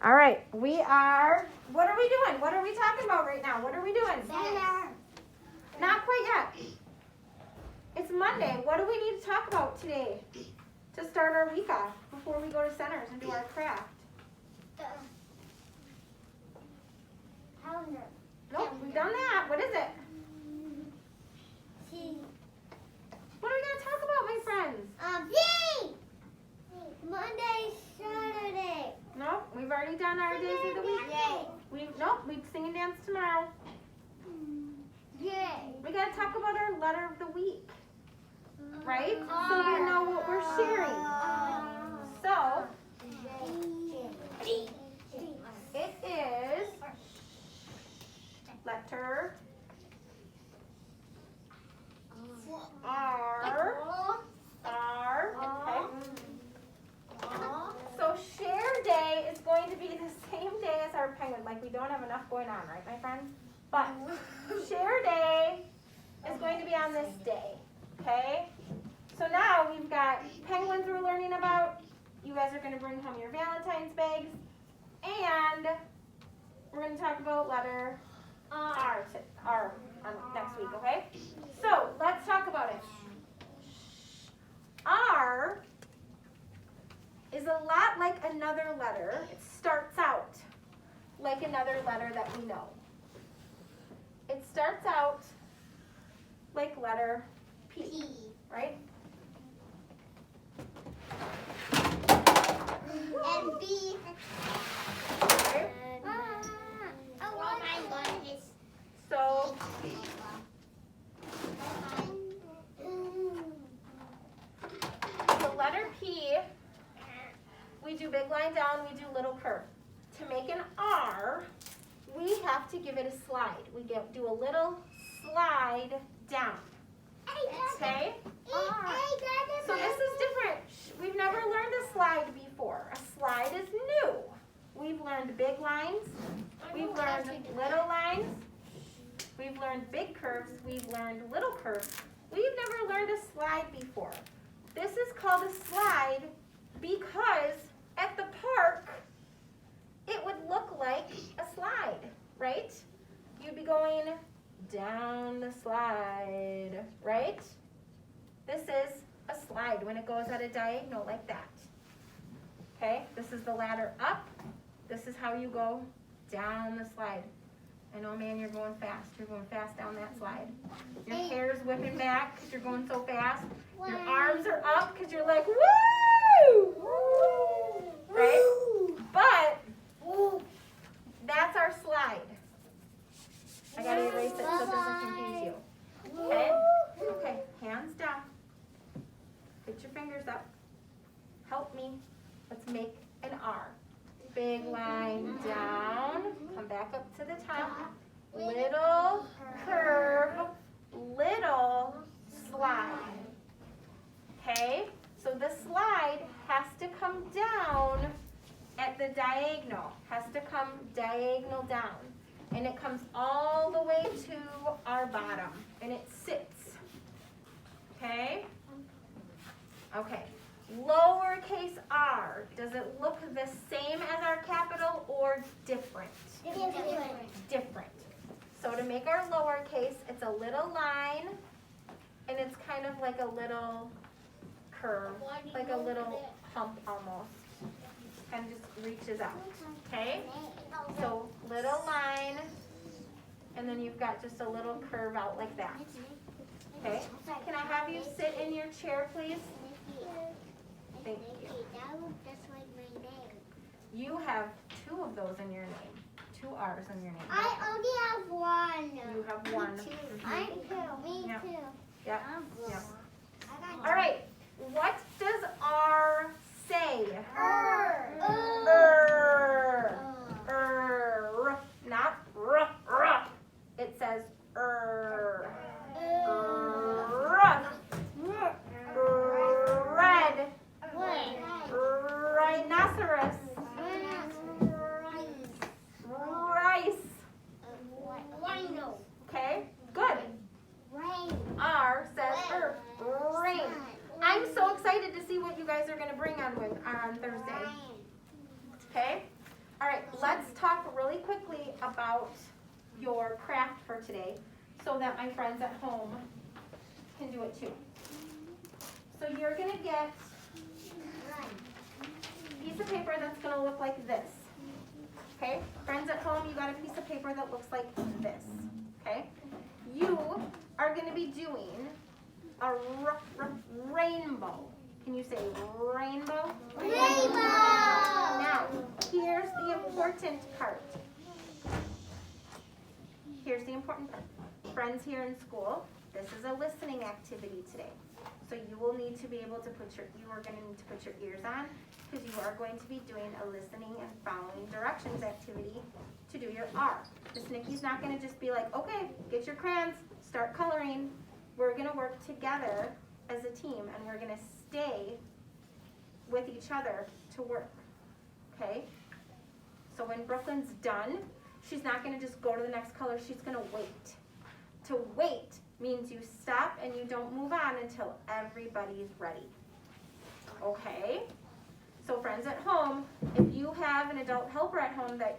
All right, what are we doing? What are we talking about right now? What are we doing? Not quite yet. It's Monday. What do we need to talk about today to start our week off before we go to centers and do our craft? Calendar. Nope, we've done that. What is it? What are we going to talk about, my friends? Monday, Saturday. Nope, we've already done our days of the week. Nope, we sing and dance tomorrow. Yay. We got to talk about our letter of the week, right? So you know what we're sharing. So, it is letter R. Okay. So share day is going to be the same day as our penguin. Like, we don't have enough going on, right, my friends? But share day is going to be on this day, okay? So now we've got penguins we're learning about. You guys are going to bring home your Valentine's bags. And we're going to talk about letter R next week, okay? So let's talk about it. R is a lot like another letter. It starts out like another letter that we know. It starts out like letter P, right? And B. Okay. Oh my goodness. So the letter P, we do big line down, we do little curve. To make an R, we have to give it a slide. We do a little slide down. Okay? So this is different. We've never learned a slide before. A slide is new. We've learned big lines. We've learned little lines. We've learned big curves. We've learned little curves. We've never learned a slide before. This is called a slide because at the park, it would look like a slide, right? You'd be going down the slide, right? This is a slide when it goes at a diagonal like that. Okay, this is the ladder up. This is how you go down the slide. I know, man, you're going fast. You're going fast down that slide. Your hair's whipping back because you're going so fast. Your arms are up because you're like, woo! Right? But that's our slide. I gotta erase it so it doesn't confuse you. Okay? Okay, hands down. Put your fingers up. Help me. Let's make an R. Big line down. Come back up to the top. Little curve. Little slide. Okay? So the slide has to come down at the diagonal. Has to come diagonal down. And it comes all the way to our bottom. And it sits. Okay? Okay. Lowercase r. Does it look the same as our capital or different? Different. So to make our lowercase, it's a little line. And it's kind of like a little curve. Like a little hump almost. Kind of just reaches out. Okay? So little line, and then you've got just a little curve out like that. Okay? Can I have you sit in your chair, please? Thank you. You have 2 of those in your name. 2 R's in your name. I only have one. You have 1. I too. Me Yep. too. Yep. Yep. All right. What does R say? Not r. It says r. Red. Rhinoceros. Rice. Okay, good. R says rain. I'm so excited to see what you guys are going to bring on Thursday. really quickly about your craft for today so that my friends at home can do it too. So you're going to get a piece of paper that's going to look like this. Okay? Friends at home, you got a piece of paper that looks like this. Okay? You are going to be doing a rainbow. Can you say rainbow? Rainbow! Now, here's the important part. Here's the important part. Friends here in school, this is a listening activity today. So you will need to be able to you are going to need to put your ears on because you are going to be doing a listening and following directions activity to do your R. Miss Nikki's not going to just be like, okay, get your crayons, start coloring. We're going to work together as a team and we're going to stay with each other to work. Okay? So when Brooklyn's done, she's not going to just go to the next color, she's going to wait. To wait means you stop and you don't move on until everybody's ready. Okay? So friends at home, if you have an adult helper at home that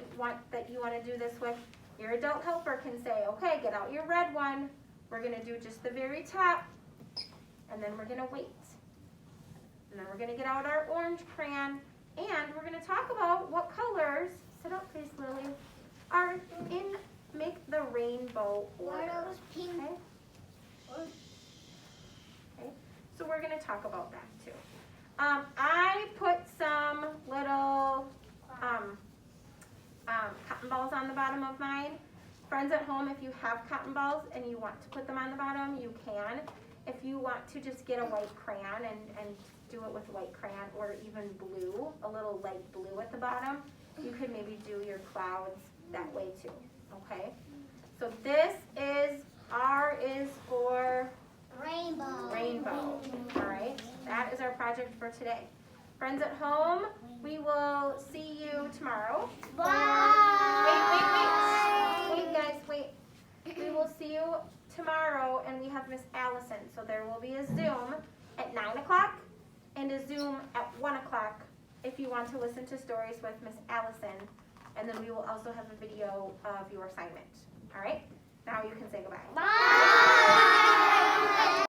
you want to do this with, your adult helper can say, okay, get out your red one. We're going to do just the very top, and then we're going to wait. And then we're going to get out our orange crayon, and we're going to talk about what colors, sit up please Lily, are in make the rainbow order. Pink. Okay? Okay, so we're going to talk about that too. I put some little cotton balls on the bottom of mine. Friends at home, if you have cotton balls and you want to put them on the bottom, you can. If you want to just get a white crayon and do it with white crayon or even blue, a little light blue at the bottom, you could maybe do your clouds that way too, okay? So this is, R is for Rainbow. rainbow, all right? That is our project for today. Friends at home, we will see you tomorrow. Bye. Wait guys, wait. We will see you tomorrow and we have Miss Allison. So there will be a Zoom at 9 o'clock and a Zoom at 1 o'clock if you want to listen to stories with Miss Allison. And then we will also have a video of your assignment. All right? Now you can say goodbye. Bye.